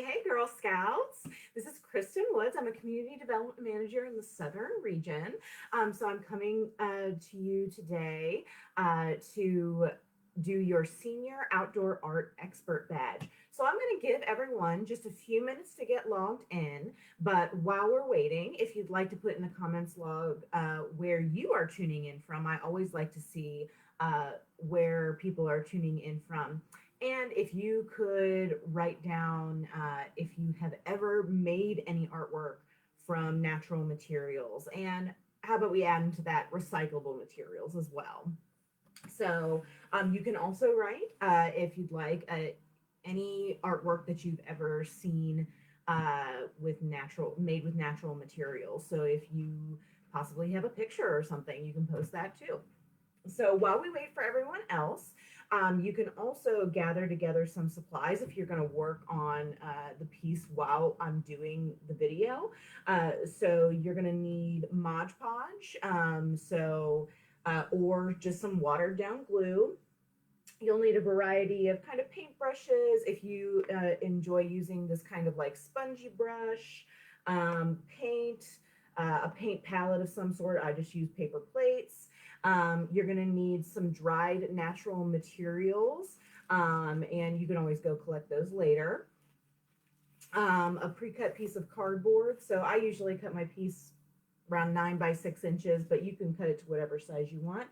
Hey, Girl Scouts. This is Kristen Woods. I'm a community development manager in the Southern region. So I'm coming to you today to do your senior outdoor art expert badge. So I'm going to give everyone just a few minutes to get logged in. But while we're waiting, if you'd like to put in the comments log where you are tuning in from, I always like to see where people are tuning in from. And if you could write down if you have ever made any artwork from natural materials, and how about we add into that recyclable materials as well. So you can also write if you'd like any artwork that you've ever seen made with natural materials. So if you possibly have a picture or something, you can post that too. So while we wait for everyone else, you can also gather together some supplies if you're going to work on the piece while I'm doing the video. So you're going to need Mod Podge, or just some watered down glue. You'll need a variety of kind of paintbrushes if you enjoy using this kind of like spongy brush, paint, a paint palette of some sort. I just use paper plates. You're going to need some dried natural materials, and you can always go collect those later. A pre-cut piece of cardboard. So I usually cut my piece around 9 by 6 inches, but you can cut it to whatever size you want.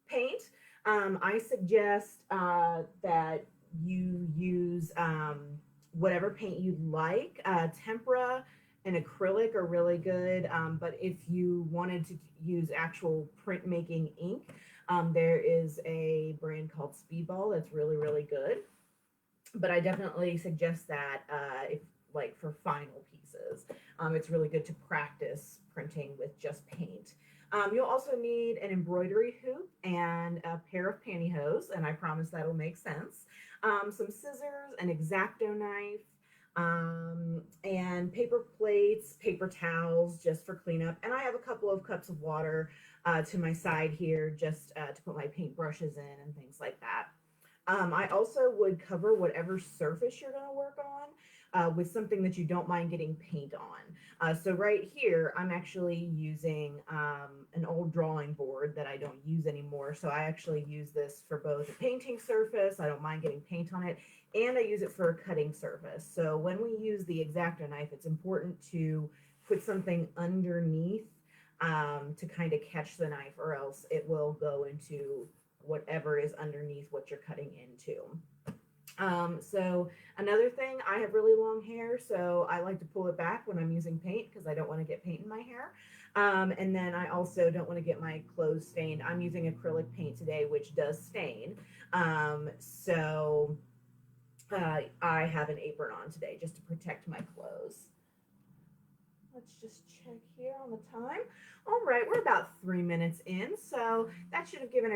Paint. I suggest that you use whatever paint you like. Tempera and acrylic are really good, but if you wanted to use actual printmaking ink, there is a brand called Speedball that's really, really good. But I definitely suggest that if like for final pieces, it's really good to practice printing with just paint. You'll also need an embroidery hoop and a pair of pantyhose, and I promise that'll make sense. Some scissors, an x-acto knife, and paper plates, paper towels just for cleanup. And I have a couple of cups of water to my side here just to put my paint brushes in and things like that. I also would cover whatever surface you're going to work on with something that you don't mind getting paint on. So right here, I'm actually using an old drawing board that I don't use anymore. So I actually use this for both a painting surface. I don't mind getting paint on it. And I use it for a cutting surface. So when we use the X-Acto knife, it's important to put something underneath to kind of catch the knife, or else it will go into whatever is underneath what you're cutting into. So another thing, I have really long hair, so I like to pull it back when I'm using paint because I don't want to get paint in my hair. And then I also don't want to get my clothes stained. I'm using acrylic paint today, which does stain. I have an apron on today just to protect my clothes. Let's just check here on the time. All right, we're about 3 minutes in, so that should have given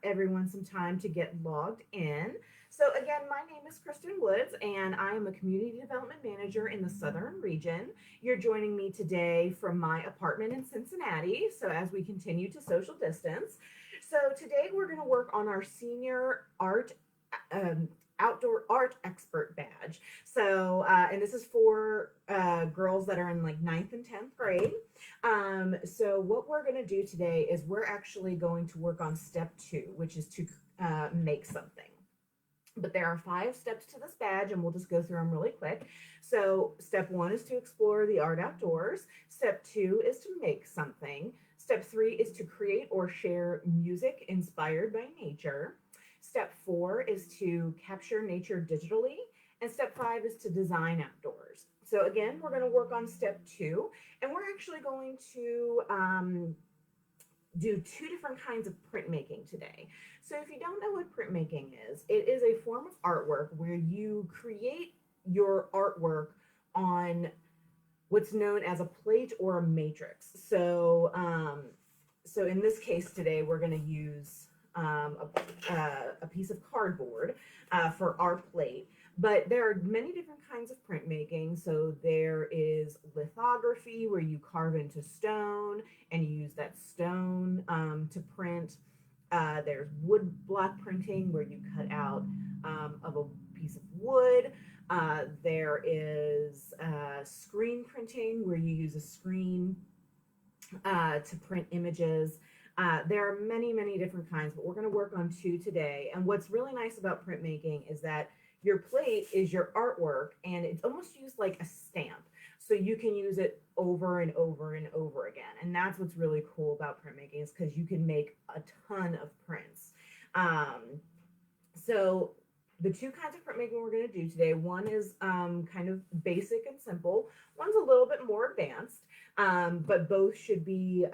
everyone some time to get logged in. So again, my name is Kristen Woods, and I am a community development manager in the Southern region. You're joining me today from my apartment in Cincinnati, so as we continue to social distance. So today we're going to work on our senior outdoor art expert badge. So, and this is for girls that are in like 9th and 10th grade. So what we're going to do today is we're actually going to work on step 2, which is to make something. But there are 5 steps to this badge, and we'll just go through them really quick. So step 1 is to explore the art outdoors. Step 2 is to make something. Step 3 is to create or share music inspired by nature. Step 4 is to capture nature digitally. And step 5 is to design outdoors. So again, we're going to work on step 2, and we're actually going to do 2 different kinds of printmaking today. So if you don't know what printmaking is, it is a form of artwork where you create your artwork on what's known as a plate or a matrix. So, so in this case today, we're going to use a piece of cardboard for our plate. But there are many different kinds of printmaking. So there is lithography, where you carve into stone and you use that stone to print. There's wood block printing, where you cut out of a piece of wood. There is screen printing, where you use a screen to print images. There are many, many different kinds, but we're going to work on two today. And what's really nice about printmaking is that your plate is your artwork, and it's almost used like a stamp. So you can use it over and over and over again. And that's what's really cool about printmaking, is because you can make a ton of prints. So the two kinds of printmaking we're going to do today, one is kind of basic and simple. One's a little bit more advanced, but both should be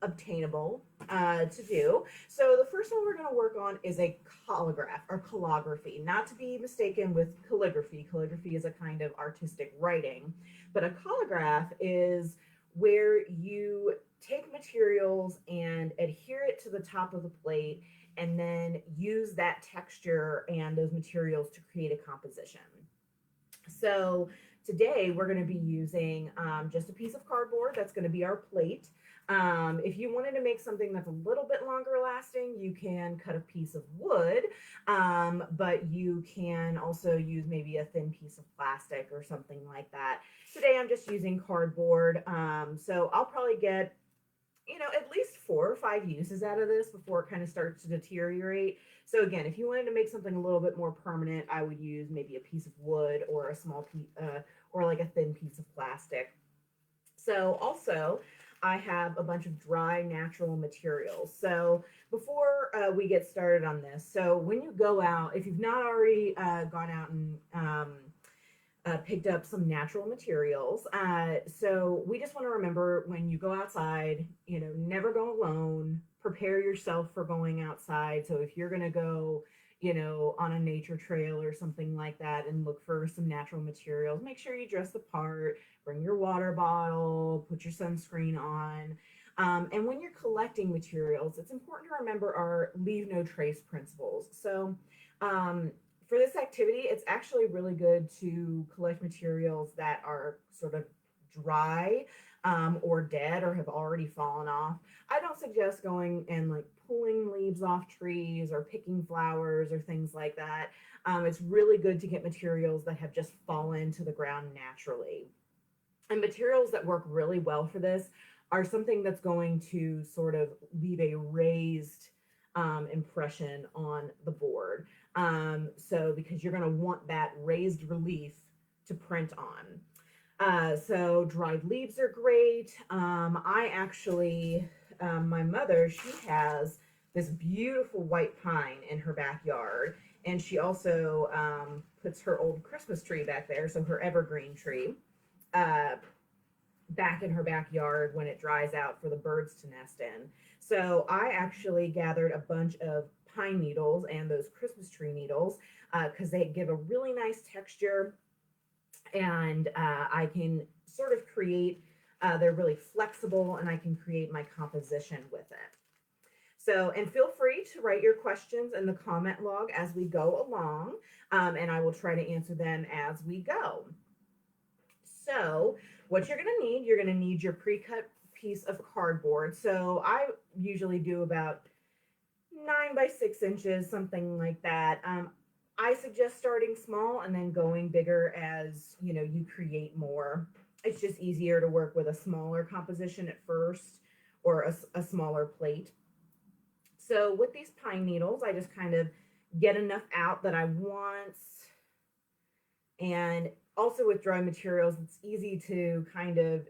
obtainable to do. So the first one we're going to work on is a calligraph or calligraphy, not to be mistaken with calligraphy. Calligraphy is a kind of artistic writing, but a calligraph is where you take materials and adhere it to the top of the plate, and then use that texture and those materials to create a composition. So today we're going to be using just a piece of cardboard. That's going to be our plate. If you wanted to make something that's a little bit longer lasting, you can cut a piece of wood, but you can also use maybe a thin piece of plastic or something like that. Today I'm just using cardboard, so I'll probably get at least 4 or 5 uses out of this before it kind of starts to deteriorate. So again, if you wanted to make something a little bit more permanent, I would use maybe a piece of wood or a small piece, or like a thin piece of plastic. So also, I have a bunch of dry natural materials. So before we get started on this, so when you go out, if you've not already gone out and picked up some natural materials. So we just want to remember, when you go outside, never go alone. Prepare yourself for going outside. So if you're going to go, on a nature trail or something like that and look for some natural materials, make sure you dress the part, bring your water bottle, put your sunscreen on. And when you're collecting materials, it's important to remember our leave no trace principles. So, for this activity, it's actually really good to collect materials that are sort of dry or dead or have already fallen off. I don't suggest going and like pulling leaves off trees or picking flowers or things like that. It's really good to get materials that have just fallen to the ground naturally. And materials that work really well for this are something that's going to sort of leave a raised impression on the board. So because you're going to want that raised relief to print on. So dried leaves are great. I actually, my mother, she has this beautiful white pine in her backyard. And she also puts her old Christmas tree back there, so her evergreen tree, back in her backyard when it dries out for the birds to nest in. So I actually gathered a bunch of pine needles and those Christmas tree needles because they give a really nice texture, and I can sort of create, they're really flexible, and I can create my composition with it. So, and feel free to write your questions in the comment log as we go along, and I will try to answer them as we go. So what you're going to need your pre-cut piece of cardboard. So I usually do about 9 by 6 inches, something like that. I suggest starting small and then going bigger as you create more. It's just easier to work with a smaller composition at first, or a smaller plate. So with these pine needles, I just kind of get enough out that I want. And also with dry materials, it's easy to kind of,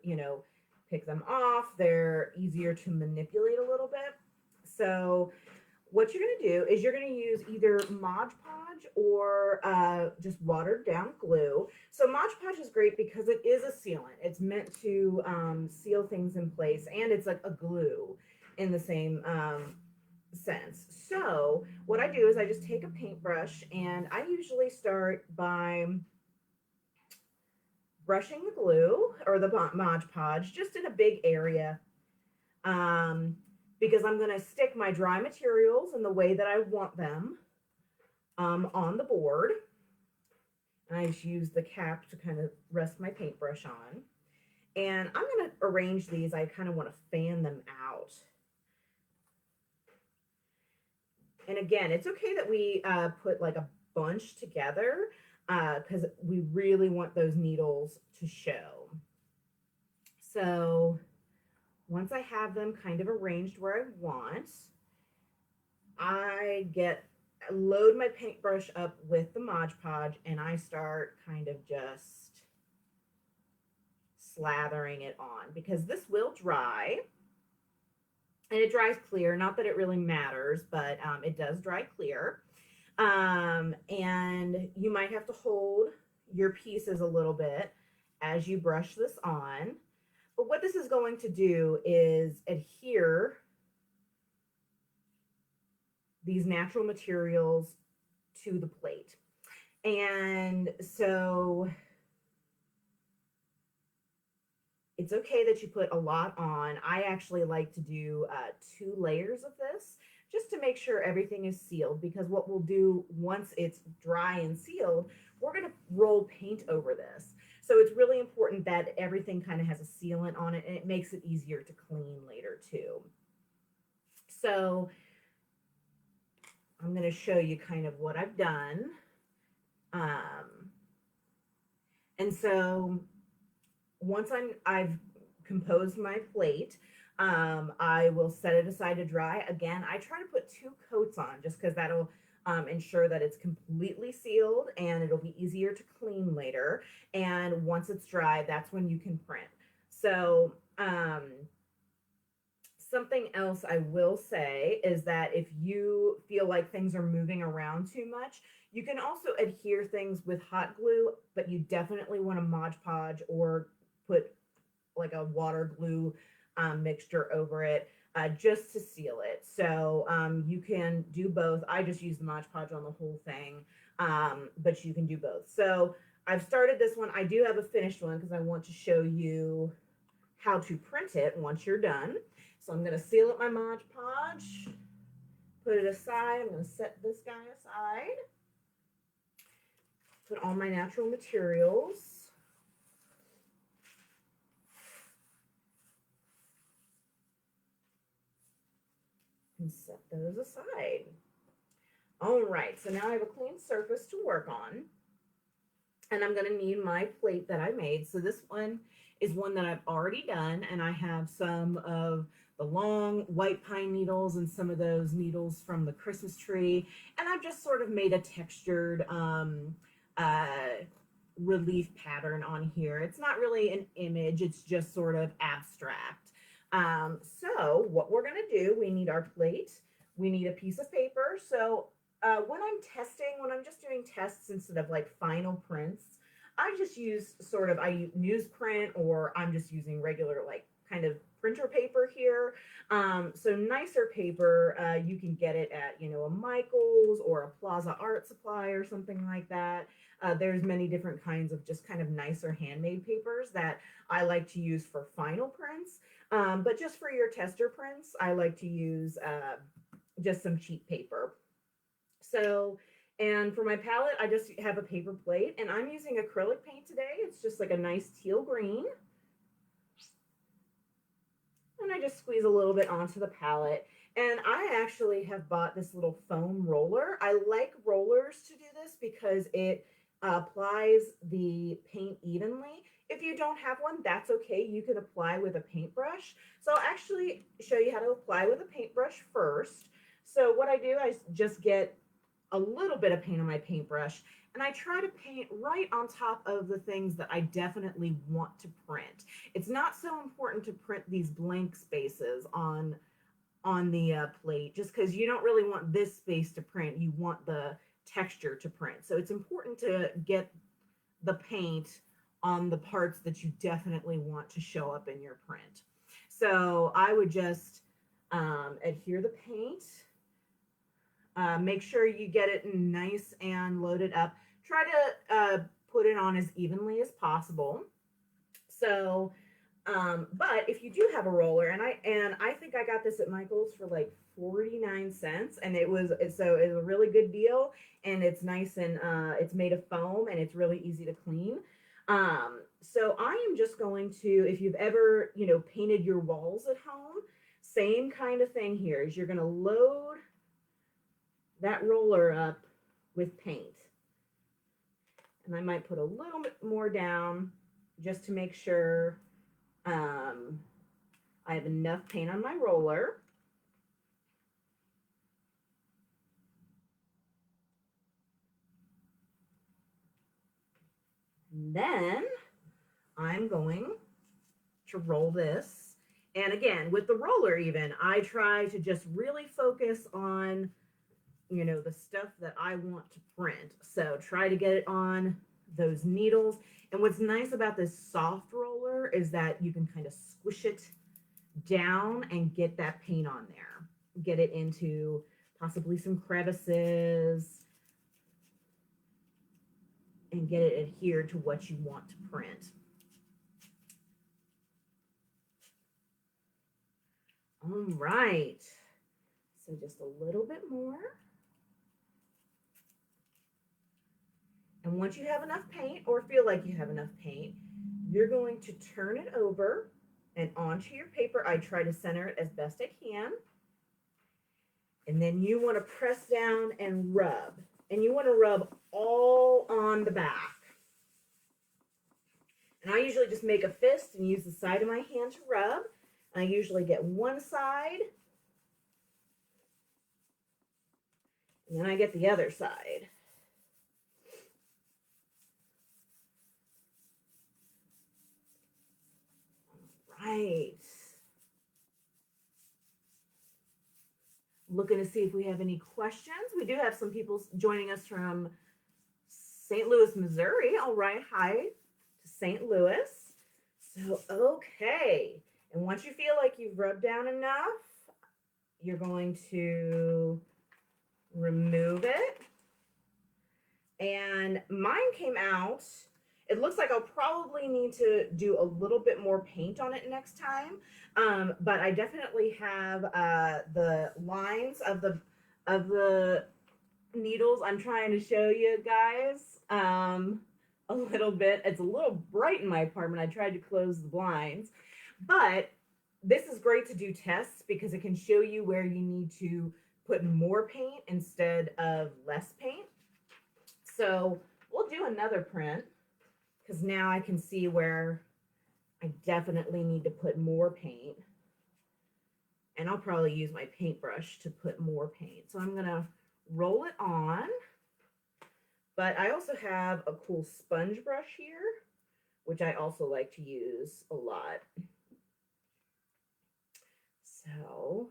pick them off. They're easier to manipulate a little bit. So what you're going to do is you're going to use either Mod Podge or just watered down glue. So Mod Podge is great because it is a sealant. It's meant to seal things in place, and it's like a glue in the same sense. So what I do is I just take a paintbrush, and I usually start by brushing the glue or the Mod Podge just in a big area, because I'm going to stick my dry materials in the way that I want them on the board. And I just use the cap to kind of rest my paintbrush on. And I'm going to arrange these. I kind of want to fan them out. And again, it's okay that we put like a bunch together. because we really want those needles to show. So once I have them kind of arranged where I want, I load my paintbrush up with the Mod Podge and I start kind of just slathering it on, because this will dry and it dries clear. Not that it really matters, but it does dry clear. And you might have to hold your pieces a little bit as you brush this on. But what this is going to do is adhere these natural materials to the plate. And so it's okay that you put a lot on. I actually like to do 2 layers of this just to make sure everything is sealed, because what we'll do once it's dry and sealed, we're going to roll paint over this. So it's really important that everything kind of has a sealant on it, and it makes it easier to clean later too. So I'm going to show you kind of what I've done. And so once I've composed my plate, I will set it aside to dry. Again, I try to put 2 coats on just because that'll ensure that it's completely sealed and it'll be easier to clean later. And once it's dry, that's when you can print. So something else I will say is that if you feel like things are moving around too much, you can also adhere things with hot glue, but you definitely want to Mod Podge or put like a water glue mixture over it just to seal it. So you can do both. I just use the Mod Podge on the whole thing, but you can do both. So I've started this one. I do have a finished one because I want to show you how to print it once you're done. So I'm going to seal up my Mod Podge, put it aside. I'm going to set this guy aside, put all my natural materials. And set those aside. All right, so now I have a clean surface to work on. And I'm going to need my plate that I made. So this one is one that I've already done, and I have some of the long white pine needles and some of those needles from the Christmas tree. And I've just sort of made a textured relief pattern on here. It's not really an image, it's just sort of abstract. So what we're going to do, we need our plate, we need a piece of paper. So when I'm just doing tests instead of like final prints, I just use I use newsprint, or I'm just using regular like kind of printer paper here. So nicer paper, you can get it at, a Michael's or a Plaza Art Supply or something like that. There's many different kinds of just kind of nicer handmade papers that I like to use for final prints. But just for your tester prints, I like to use just some cheap paper. So, and for my palette, I just have a paper plate, and I'm using acrylic paint today. It's just like a nice teal green. And I just squeeze a little bit onto the palette. And I actually have bought this little foam roller. I like rollers to do this because it applies the paint evenly. If you don't have one, that's okay. You can apply with a paintbrush. So I'll actually show you how to apply with a paintbrush first. So what I do, I just get a little bit of paint on my paintbrush, and I try to paint right on top of the things that I definitely want to print. It's not so important to print these blank spaces on the plate, just because you don't really want this space to print. You want the texture to print. So it's important to get the paint on the parts that you definitely want to show up in your print. So I would just adhere the paint. Make sure you get it nice and loaded up. Try to put it on as evenly as possible. So, but if you do have a roller, and I think I got this at Michael's for like 49 cents, and it was a really good deal, and it's nice, and it's made of foam, and it's really easy to clean. So I am just going to, if you've ever, painted your walls at home, same kind of thing here, is you're going to load that roller up with paint. And I might put a little bit more down just to make sure I have enough paint on my roller. And then I'm going to roll this. And again, with the roller even, I try to just really focus on, you know, the stuff that I want to print. So try to get it on those needles. And what's nice about this soft roller is that you can kind of squish it down and get that paint on there. Get it into possibly some crevices and get it adhered to what you want to print. All right, so just a little bit more. And once you have enough paint or feel like you have enough paint, you're going to turn it over and onto your paper. I try to center it as best I can. And then you want to press down and rub. And you want to rub all on the back. And I usually just make a fist and use the side of my hand to rub. I usually get one side, and then I get the other side. All right. Looking to see if we have any questions. We do have some people joining us from St. Louis, Missouri. All right, hi to St. Louis. So, okay. And once you feel like you've rubbed down enough, you're going to remove it. And mine came out, it looks like I'll probably need to do a little bit more paint on it next time. But I definitely have the lines of the needles I'm trying to show you guys a little bit. It's a little bright in my apartment. I tried to close the blinds. But this is great to do tests because it can show you where you need to put more paint instead of less paint. So we'll do another print because now I can see where I definitely need to put more paint. And I'll probably use my paintbrush to put more paint. So I'm going to roll it on. But I also have a cool sponge brush here, which I also like to use a lot. So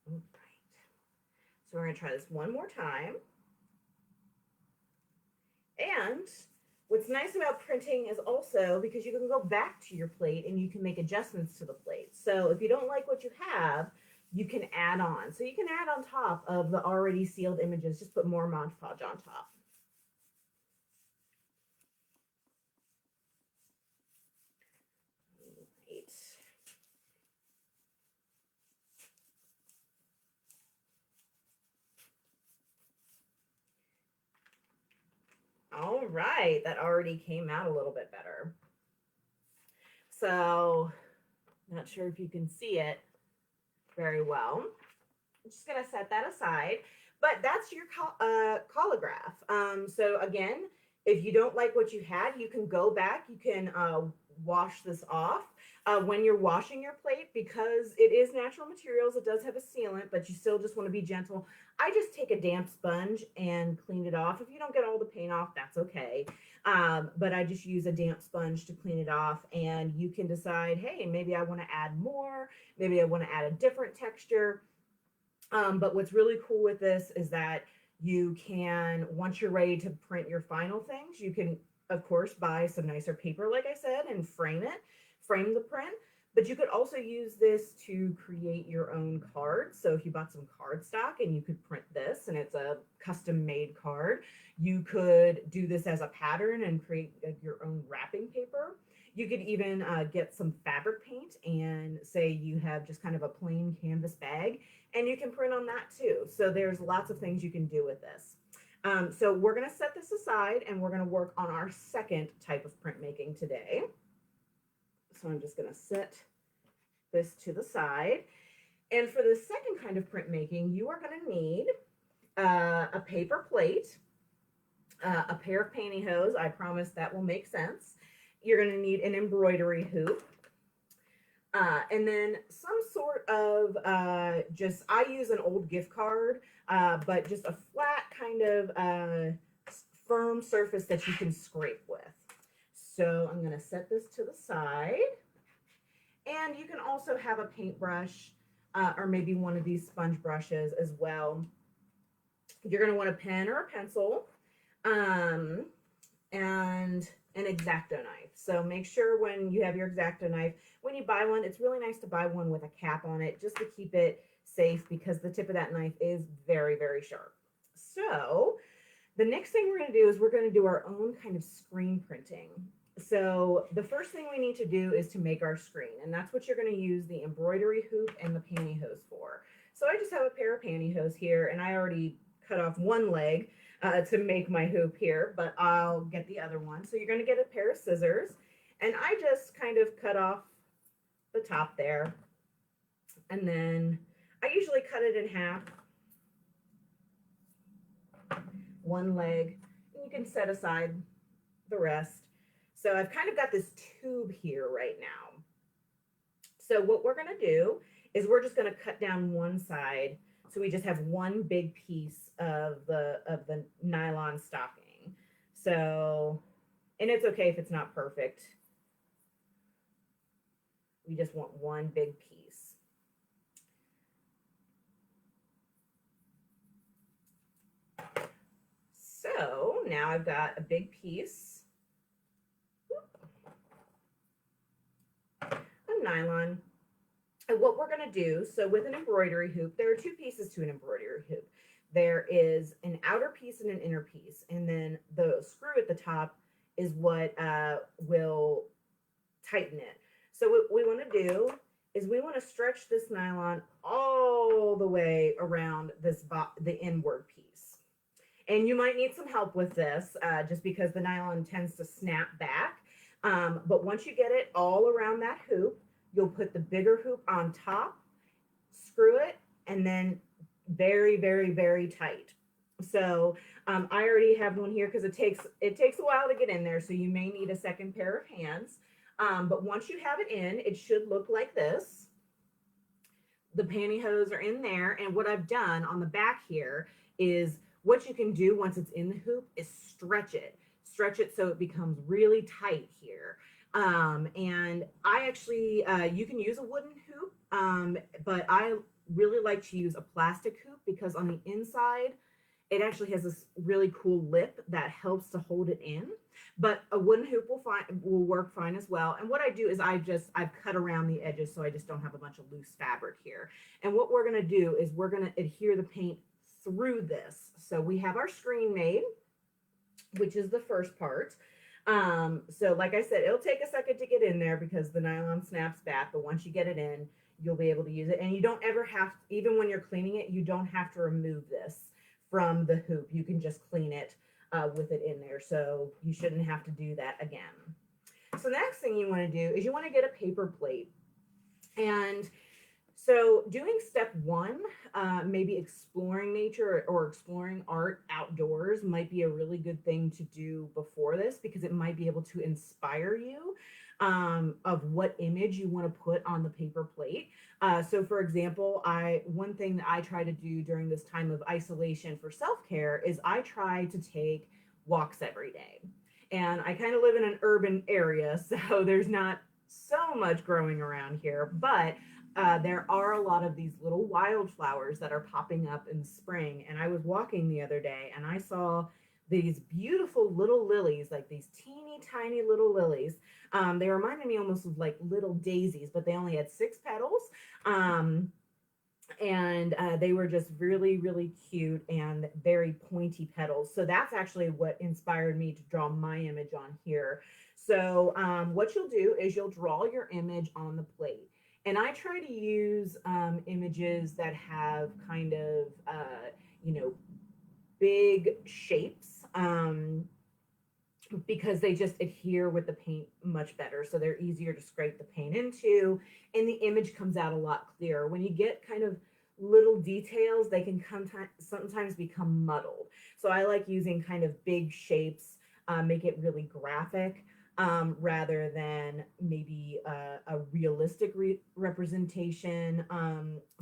all right. So we're going to try this one more time. And what's nice about printing is also because you can go back to your plate and you can make adjustments to the plate. So if you don't like what you have, you can add on. So you can add on top of the already sealed images, just put more Mod Podge on top. All right, that already came out a little bit better. So, not sure if you can see it very well. I'm just gonna set that aside, but that's your collagraph. So again, if you don't like what you had, you can go back, you can wash this off. When you're washing your plate, because it is natural materials, it does have a sealant, but you still just want to be gentle. I just take a damp sponge and clean it off. If you don't get all the paint off, that's okay. But I just use a damp sponge to clean it off, and you can decide, hey, maybe I want to add more, maybe I want to add a different texture. But what's really cool with this is that you can, once you're ready to print your final things, you can, of course, buy some nicer paper, like I said, and frame the print. But you could also use this to create your own cards. So if you bought some cardstock and you could print this and it's a custom made card, you could do this as a pattern and create your own wrapping paper. You could even get some fabric paint and say you have just kind of a plain canvas bag and you can print on that too. So there's lots of things you can do with this. So we're going to set this aside and we're going to work on our second type of printmaking today. So I'm just going to set this to the side. And for the second kind of printmaking, you are going to need a paper plate, a pair of pantyhose. I promise that will make sense. You're going to need an embroidery hoop. And then some sort of I use an old gift card, but just a flat kind of firm surface that you can scrape with. So I'm going to set this to the side. And you can also have a paintbrush or maybe one of these sponge brushes as well. You're going to want a pen or a pencil and an x-acto knife. So make sure when you have your x-acto knife, when you buy one, it's really nice to buy one with a cap on it just to keep it safe because the tip of that knife is very, very sharp. So the next thing we're going to do is we're going to do our own kind of screen printing. So the first thing we need to do is to make our screen, and that's what you're going to use the embroidery hoop and the pantyhose for. So I just have a pair of pantyhose here, and I already cut off one leg to make my hoop here, but I'll get the other one. So you're going to get a pair of scissors, and I just kind of cut off the top there, and then I usually cut it in half, one leg, and you can set aside the rest. So I've kind of got this tube here right now. So what we're going to do is we're just going to cut down one side. So we just have one big piece of the nylon stocking. So, and it's okay if it's not perfect. We just want one big piece. So now I've got a big piece of nylon. And what we're going to do, so with an embroidery hoop, there are two pieces to an embroidery hoop. There is an outer piece and an inner piece, and then the screw at the top is what will tighten it. So what we want to do is we want to stretch this nylon all the way around the inward piece. And you might need some help with this just because the nylon tends to snap back. But once you get it all around that hoop, you'll put the bigger hoop on top, screw it, and then very, very, very tight. So I already have one here because it takes a while to get in there. So you may need a second pair of hands. But once you have it in, it should look like this. The pantyhose are in there. And what I've done on the back here is what you can do once it's in the hoop is stretch it. Stretch it so it becomes really tight here. And I actually, you can use a wooden hoop, but I really like to use a plastic hoop because on the inside, it actually has this really cool lip that helps to hold it in. But a wooden hoop will work fine as well. And what I do is I've cut around the edges so I just don't have a bunch of loose fabric here. And what we're going to do is we're going to adhere the paint through this. So we have our screen made, which is the first part. So like I said, it'll take a second to get in there because the nylon snaps back, but once you get it in, you'll be able to use it. And you don't ever have, even when you're cleaning it, you don't have to remove this from the hoop. You can just clean it with it in there. So you shouldn't have to do that again. So the next thing you want to do is you want to get a paper plate. And so doing step one, maybe exploring nature or exploring art outdoors might be a really good thing to do before this because it might be able to inspire you of what image you want to put on the paper plate. So for example, one thing that I try to do during this time of isolation for self-care is I try to take walks every day. And I kind of live in an urban area, so there's not so much growing around here, but there are a lot of these little wildflowers that are popping up in spring. And I was walking the other day and I saw these beautiful little lilies, like these teeny tiny little lilies. They reminded me almost of like little daisies, but they only had 6 petals. Um, and they were just really, really cute and very pointy petals. So that's actually what inspired me to draw my image on here. So what you'll do is you'll draw your image on the plate. And I try to use images that have kind of, you know, big shapes. Because they just adhere with the paint much better. So they're easier to scrape the paint into, and the image comes out a lot clearer. When you get kind of little details, they can sometimes become muddled. So I like using kind of big shapes, make it really graphic, rather than maybe a realistic representation.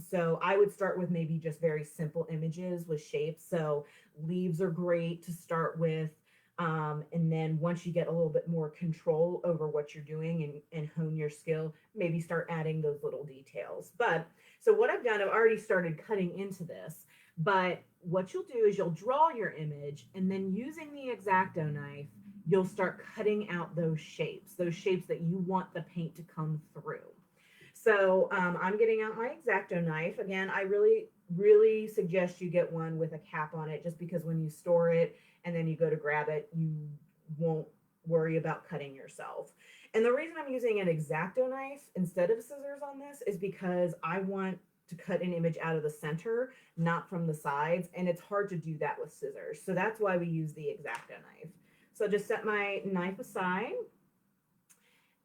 So I would start with maybe just very simple images with shapes. So leaves are great to start with. And then once you get a little bit more control over what you're doing and hone your skill, maybe start adding those little details. But so what I've done, I've already started cutting into this, but what you'll do is you'll draw your image, and then using the X-acto knife, you'll start cutting out those shapes that you want the paint to come through. So I'm getting out my X-acto knife. Again, I really, really suggest you get one with a cap on it, just because when you store it and then you go to grab it, you won't worry about cutting yourself. And the reason I'm using an X-acto knife instead of scissors on this is because I want to cut an image out of the center, not from the sides. And it's hard to do that with scissors. So that's why we use the X-acto knife. So just set my knife aside.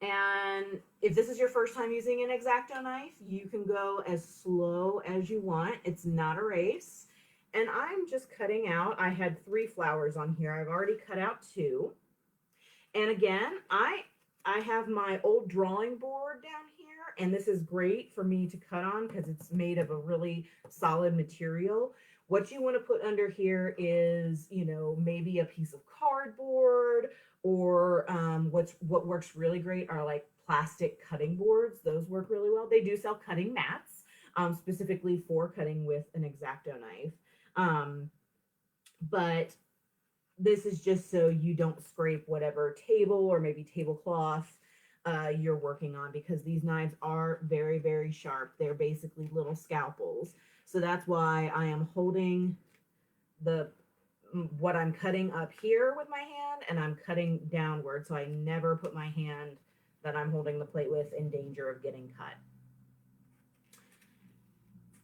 And if this is your first time using an X-acto knife, you can go as slow as you want. It's not a race. And I'm just cutting out, I had 3 flowers on here. I've already cut out 2. And again, I have my old drawing board down here, and this is great for me to cut on because it's made of a really solid material. What you want to put under here is, you know, maybe a piece of cardboard, or what works really great are like plastic cutting boards. Those work really well. They do sell cutting mats, specifically for cutting with an X-acto knife. But this is just so you don't scrape whatever table or maybe tablecloth you're working on, because these knives are very, very sharp. They're basically little scalpels. So that's why I am holding what I'm cutting up here with my hand, and I'm cutting downward. So I never put my hand that I'm holding the plate with in danger of getting cut.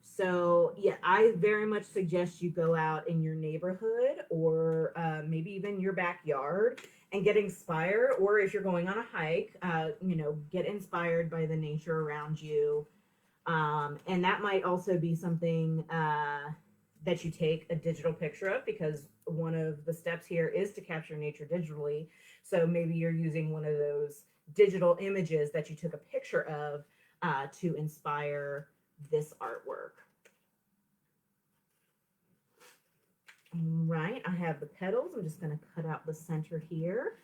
So yeah, I very much suggest you go out in your neighborhood, or maybe even your backyard, and get inspired. Or if you're going on a hike, you know, get inspired by the nature around you. And that might also be something that you take a digital picture of, because one of the steps here is to capture nature digitally. So maybe you're using one of those digital images that you took a picture of to inspire this artwork. All right, I have the petals. I'm just going to cut out the center here.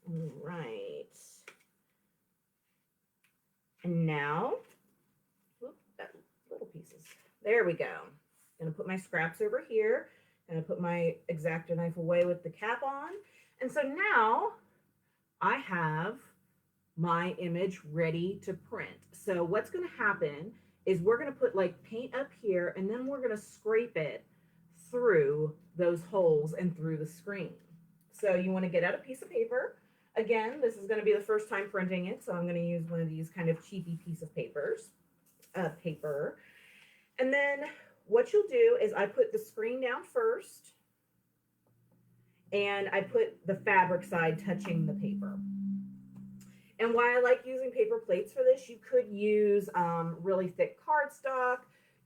All right. And now, little pieces. There we go. I'm going to put my scraps over here. I'm going to put my X-acto knife away with the cap on. And so now I have my image ready to print. So what's going to happen is we're going to put like paint up here, and then we're going to scrape it through those holes and through the screen. So you want to get out a piece of paper. Again, this is going to be the first time printing it, so I'm going to use one of these kind of cheapy piece of paper. And then what you'll do is I put the screen down first, and I put the fabric side touching the paper. And why I like using paper plates for this, you could use really thick cardstock.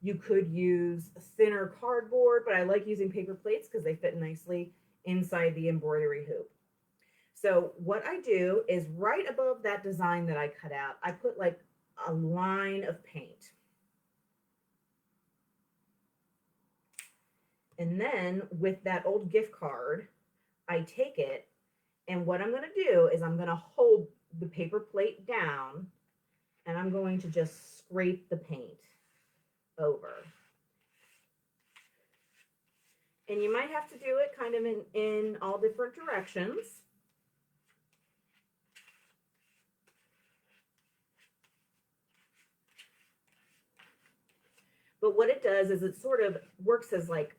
You could use thinner cardboard, but I like using paper plates because they fit nicely inside the embroidery hoop. So what I do is right above that design that I cut out, I put like a line of paint. And then with that old gift card, I take it, and what I'm going to do is I'm going to hold the paper plate down, and I'm going to just scrape the paint over. And you might have to do it kind of in all different directions. But what it does is it sort of works as like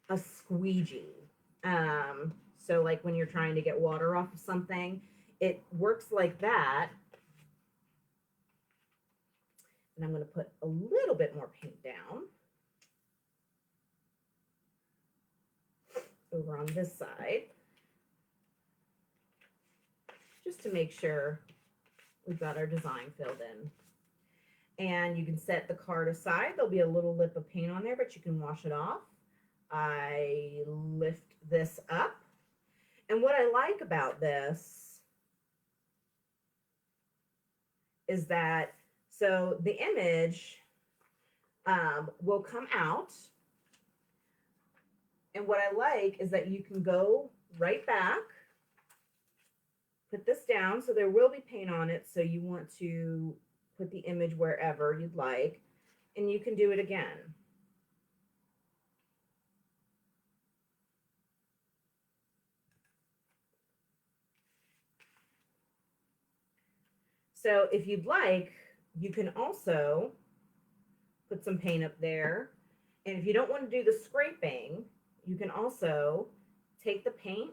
a squeegee. So like when you're trying to get water off of something, it works like that. And I'm going to put a little bit more paint down over on this side, just to make sure we've got our design filled in. And you can set the card aside. There'll be a little lip of paint on there, but you can wash it off. I lift this up. And what I like about this is that, so the image will come out. And what I like is that you can go right back, put this down. So there will be paint on it. So you want to put the image wherever you'd like, and you can do it again. So if you'd like, you can also put some paint up there. And if you don't want to do the scraping, you can also take the paint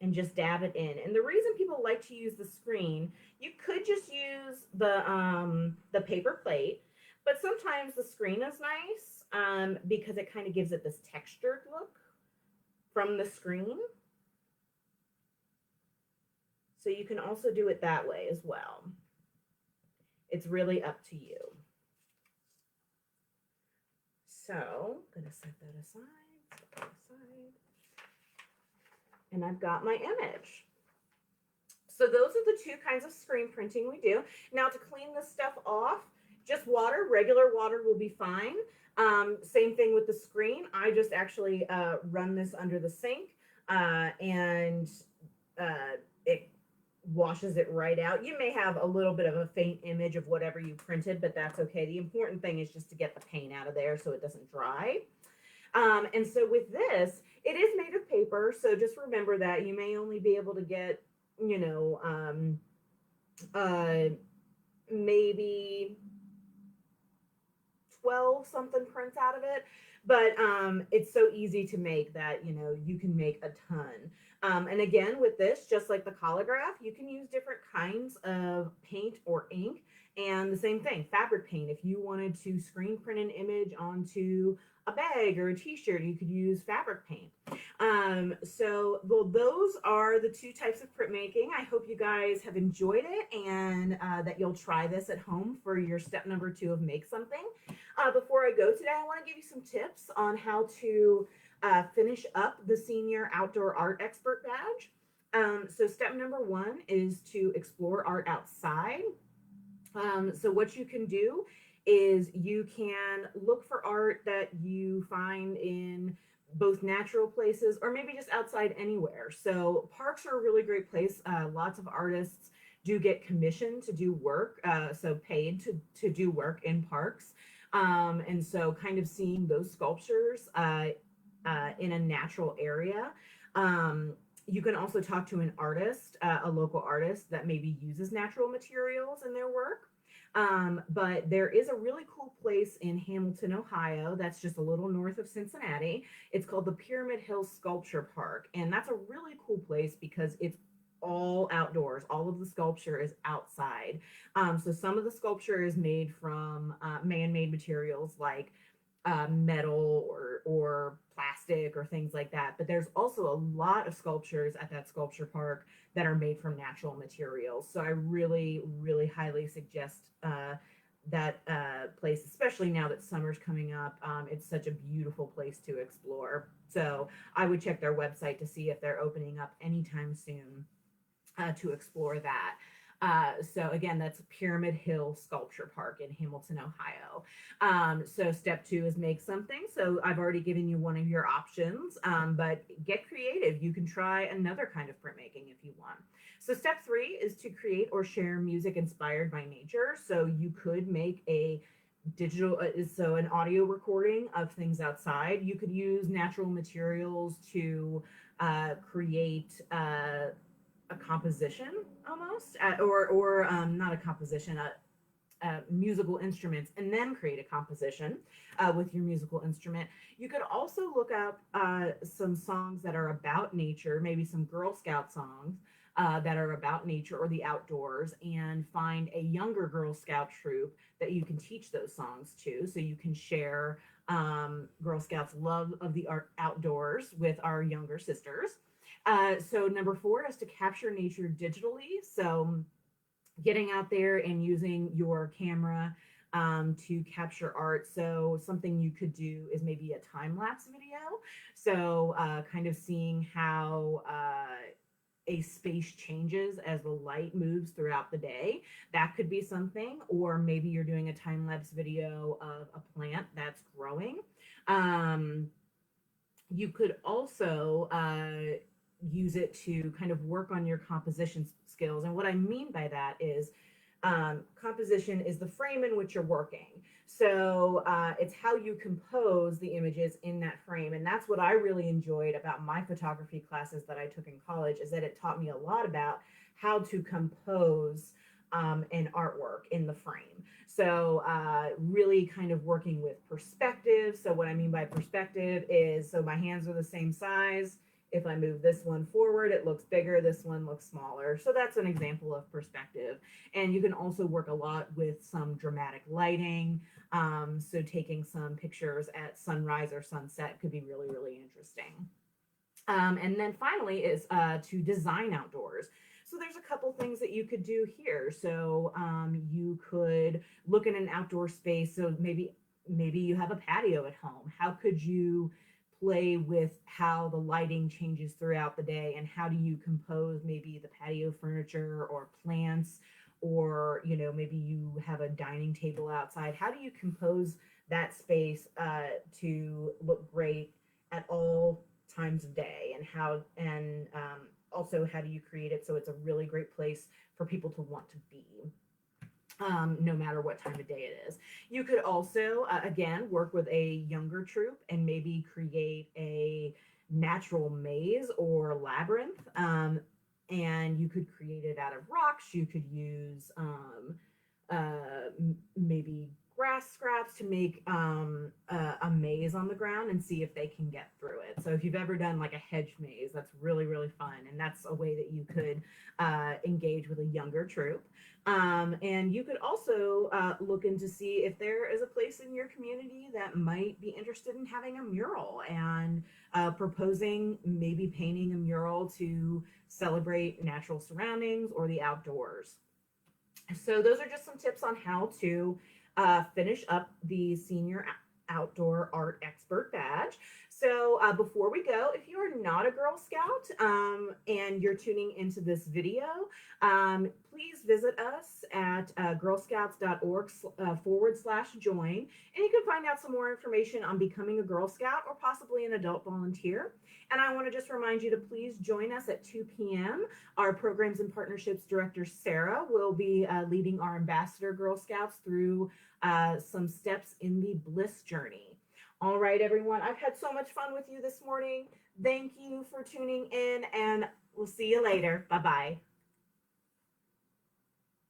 and just dab it in. And the reason people like to use the screen, you could just use the paper plate, but sometimes the screen is nice because it kind of gives it this textured look from the screen. So you can also do it that way as well. It's really up to you. So I'm going to set that aside, and I've got my image. So those are the two kinds of screen printing we do. Now to clean this stuff off, just water, regular water will be fine. Same thing with the screen. I just actually run this under the sink and it washes it right out. You may have a little bit of a faint image of whatever you printed, but that's okay. The important thing is just to get the paint out of there so it doesn't dry. And so with this, it is made of paper. So just remember that you may only be able to get, you know, maybe 12 something prints out of it. But it's so easy to make that, you know, you can make a ton. And again, with this, just like the collagraph, you can use different kinds of paint or ink. And the same thing, fabric paint. If you wanted to screen print an image onto a bag or a t-shirt, you could use fabric paint. So well, those are the two types of printmaking. I hope you guys have enjoyed it and that you'll try this at home for your step number 2 of make something. Before I go today, I want to give you some tips on how to finish up the Senior Outdoor Art Expert badge. So step number 1 is to explore art outside. So what you can do is you can look for art that you find in both natural places or maybe just outside anywhere. So parks are a really great place. Lots of artists do get commissioned to do work, so paid to do work in parks. And so kind of seeing those sculptures in a natural area. You can also talk to an artist, a local artist that maybe uses natural materials in their work. But there is a really cool place in Hamilton, Ohio, that's just a little north of Cincinnati. It's called the Pyramid Hill Sculpture Park. And that's a really cool place because it's all outdoors. All of the sculpture is outside. So some of the sculpture is made from man-made materials like metal or plastic or things like that. But there's also a lot of sculptures at that sculpture park that are made from natural materials. So I really, really highly suggest that place, especially now that summer's coming up. It's such a beautiful place to explore. So I would check their website to see if they're opening up anytime soon to explore that. So again, that's Pyramid Hill Sculpture Park in Hamilton, Ohio. So step 2 is make something. So I've already given you one of your options, but get creative. You can try another kind of printmaking if you want. So step 3 is to create or share music inspired by nature. So you could make a digital, so an audio recording of things outside. You could use natural materials to create a composition almost, or not a composition, musical instruments, and then create a composition with your musical instrument. You could also look up some songs that are about nature, maybe some Girl Scout songs that are about nature or the outdoors, and find a younger Girl Scout troop that you can teach those songs to, so you can share Girl Scouts' love of the outdoors with our younger sisters. So number 4 is to capture nature digitally. So getting out there and using your camera to capture art. So something you could do is maybe a time lapse video. So kind of seeing how a space changes as the light moves throughout the day. That could be something. Or maybe you're doing a time lapse video of a plant that's growing. You could also use it to kind of work on your composition skills. And what I mean by that is composition is the frame in which you're working. So it's how you compose the images in that frame. And that's what I really enjoyed about my photography classes that I took in college, is that it taught me a lot about how to compose an artwork in the frame. So really kind of working with perspective. So what I mean by perspective is, so my hands are the same size. If I move this one forward, it looks bigger. This one looks smaller. So that's an example of perspective. And you can also work a lot with some dramatic lighting. So taking some pictures at sunrise or sunset could be really, really interesting. And then finally is to design outdoors. So there's a couple things that you could do here. So you could look at an outdoor space. So maybe you have a patio at home. How could you play with how the lighting changes throughout the day, and how do you compose maybe the patio furniture or plants, or maybe you have a dining table outside. How do you compose that space to look great at all times of day, and also how do you create it so it's a really great place for people to want to be, no matter what time of day it is. You could also, again, work with a younger troop and maybe create a natural maze or labyrinth. And you could create it out of rocks. You could use maybe grass scraps to make a maze on the ground and see if they can get through it. So if you've ever done like a hedge maze, that's really, really fun. And that's a way that you could engage with a younger troop. And you could also look into see if there is a place in your community that might be interested in having a mural, and proposing maybe painting a mural to celebrate natural surroundings or the outdoors. So those are just some tips on how to finish up the Senior Outdoor Art Expert badge. So before we go, if you are not a Girl Scout and you're tuning into this video, please visit us at girlscouts.org/join, and you can find out some more information on becoming a Girl Scout or possibly an adult volunteer. And I want to just remind you to please join us at 2 p.m. Our Programs and Partnerships Director, Sarah, will be leading our Ambassador Girl Scouts through some steps in the Bliss journey. All right, everyone, I've had so much fun with you this morning. Thank you for tuning in, and we'll see you later. Bye-bye.